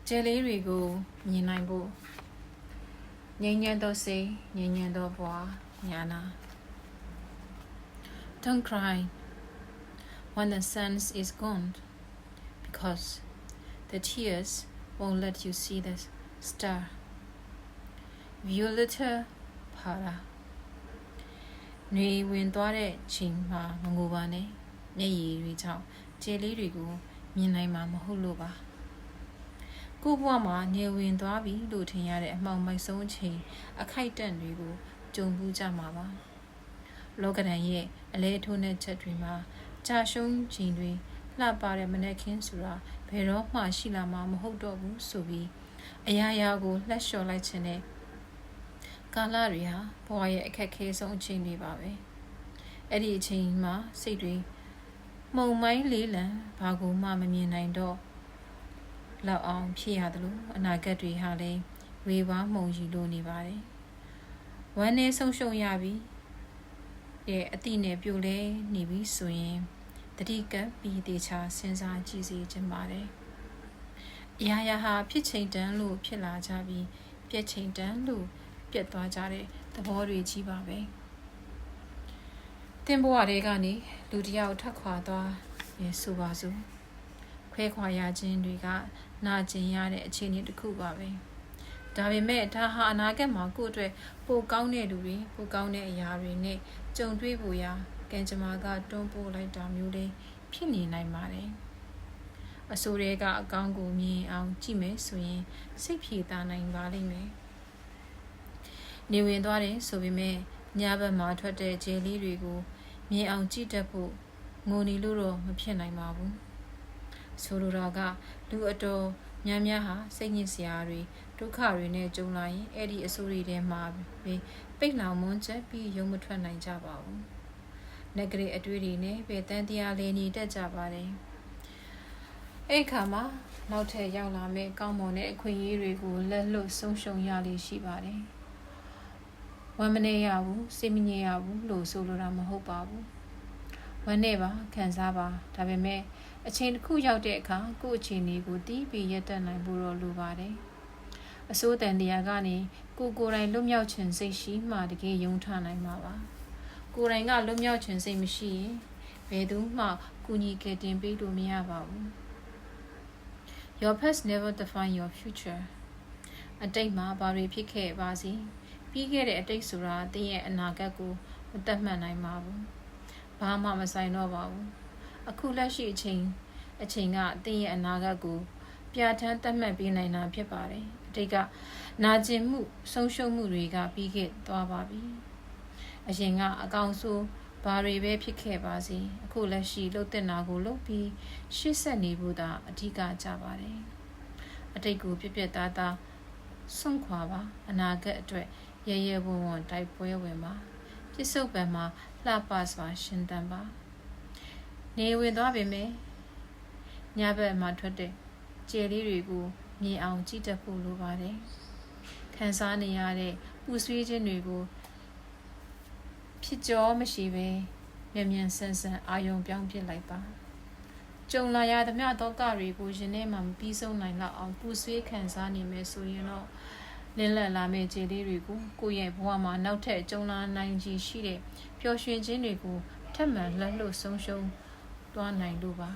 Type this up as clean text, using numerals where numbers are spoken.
Jelly Rigo, Ninaibo Nyanyan say, Nyanyan do bois, Yana. Don't cry when the sun is gone, because the tears won't let you see the star. Violeta para. Nui win dore ching ma mangubane, Nayi retail, Jelly Rigo, Minai Mamma Huluba. Gubwama near wind dwabi, looting at it among my son chain, a kite and rigo, Jumbu Jamava. Logan ye, a late net chatrima, Jashung Jinri, La Bare Manekin Sura, Pero Ma Shila Mam Hodobu Subi, Ayago, less show lights in it. Galaria, boy a case on chain babe. Eddie chain ma, Sidri. Mo my Leland, Pago Mamma me 9 door. လောက်အောင်ဖြစ်ရတယ်လို့အနာဂတ်တွေဟာလည်းဝေဝါးမှုံယူလို့နေပါတယ်။ဝမ်းနဲ့ဆုံးရှုံးရပြီ။ရဲ့အတိနဲ့ပြိုလဲနေပြီဆိုရင်တတိကပ်ပြီးတေချာစဉ်းစားကြည့်စေချင်ပါတယ်။အရာရာဟာဖြစ်ချိန်တန်းလို့ဖြစ်လာကြပြီးပြက်ချိန်တန်းလို့ပြက်သွားကြတဲ့သဘောတွေကြီးပါပဲ။တင်ဘဝတွေကနေလူတစ်ယောက်ထပ်ခွာသွားရေဆိုပါစို့။ခွဲခွာရခြင်းတွေကနာကျင်ရတဲ့အခြေအနေတစ်ခုပါပဲဒါပေမဲ့ဒါဟာအနာဂတ်မှာကိုယ့်အတွက်ပိုကောင်းတဲ့လူတွေပိုကောင်းတဲ့အရာတွေနဲ့ကြုံတွေ့ဖို့ရာကံကြမ္မာကတွန်းပို့လိုက်တာမျိုးလေးဖြစ်နေနိုင်ပါတယ်အဆိုးတွေကအကောင်းကိုမြင်အောင်ကြည့်မယ်ဆိုရင်စိတ်ဖြေတာနိုင်ပါလိမ့်မယ်နေဝင်သွားတယ်ဆိုပေမဲ့ညဘက်မှာထွက်တဲ့ဂျယ်လီတွေကိုမြင်အောင်ကြည့်တတ်ဖို့ငိုနေလို့တော့မဖြစ်နိုင်ပါဘူးဆိုလိုတာကလူအတော်များများဟာစိတ်ညစ်စရာတွေဒုက္ခတွေနဲ့ကြုံလာရင်အဲ့ဒီအဆိုးတွေထဲမှာပဲပိတ်လောင်မွန်းချက်ပြီးရုံမထွက်နိုင်ကြပါဘူး။နဂရီအတွေ့တွေနဲ့ပဲတန်တရားလေးနေတတ်ကြပါတယ်။အဲ့ခါမှာနောက်ထပ်ရောက်လာမယ့်ကောင်းမွန်တဲ့အခွင့်အရေးတွေကိုလက်လွတ်ဆုံးရှုံးရလိမ့်ရှိပါတယ်။ဝမ်းမနေရဘူးစိတ်မငြိမ်ရဘူးလို့ဆိုလိုတာမဟုတ်ပါဘူး။ဝမ်းနေပါခံစားပါဒါပေမဲ့အချိန်တစ်ခုရောက်တဲ့အခါကိုယ့်အခြေအနေကိုတီးပြီးရက်တက်နိုင်ဖို့တော့လိုပါတယ်။အစိုးတန်တရားကနေကိုယ်တိုင်လွတ်မြောက်ခြင်းစိတ်ရှိမှတကယ်ယုံထနိုင်မှာပါ။ကိုယ်တိုင်ကလွတ်မြောက်ခြင်းစိတ်မရှိရင်ဘယ်သူမှကူညီကယ်တင်ပေးလို့မရပါဘူး။ Your past never define your future. အတိတ်မှာဘာတွေဖြစ်ခဲ့ပါစေ။ပြီးခဲ့တဲ့အတိတ်ဆိုတာသင်ရဲ့အနာဂတ်ကိုမတတ်မှတ်နိုင်ပါဘူး။ဘာမှမဆိုင်တော့ပါဘူး။အခုလက်ရှိအချိန်ကသင်ရဲ့အနာဂတ်ကိုပြဋ္ဌာန်းသတ်မှတ်ပေးနိုင်တာဖြစ်ပါတယ်အတိတ်ကနာကျင်မှုဆုံးရှုံးမှုတွေကပြီးခဲ့သွားပါပြီအရင်ကအကောင်ဆိုးဘာတွေပဲဖြစ်ခဲ့ပါစေအခုလက်ရှိလှုပ်တဲ့နာကိုလှုပ်ပြီးရှေ့ဆက်နေဖို့သာအဓိကကြပါတယ်အတိတ်ကိုပြပြသားသားစွန့်ခွာပါအနာဂတ်အတွက်ရရဝဝတိုက်ပွဲဝင်ပါပြစ္ဆုတ်ပံမှာလှပစွာရှင်သန်ပါနေဝင်သွားပေမဲ့ညဘက်မှာထွက်တဲ့ကျယ်လေးတွေကိုမြင်အောင်ကြည့်တတ်ဖို့လိုပါတယ်ခံစားနေရတဲ့ပူဆွေးခြင်းတွေကိုဖြစ်ကြောမရှိပဲမြန်ဆန်အာယုံပြောင်းပြစ်လိုက်ပါကြုံလာရသမျှသောကတွေကိုရင်ထဲမှာမပြီးဆုံးနိုင်လောက်အောင်ပူဆွေးခံစားနေမယ်ဆိုရင်တော့လင်းလက်လာမယ့်ကျယ်လေးတွေကိုကိုယ့်ရဲ့ဘဝမှာနောက်ထပ်ကြုံလာနိုင်ခြင်းရှိတဲ့ပျော်ရွှင်ခြင်းတွေကိုထပ်မံလက်လွတ်ဆုံးရှုံးသွားနိုင်လို့ပါ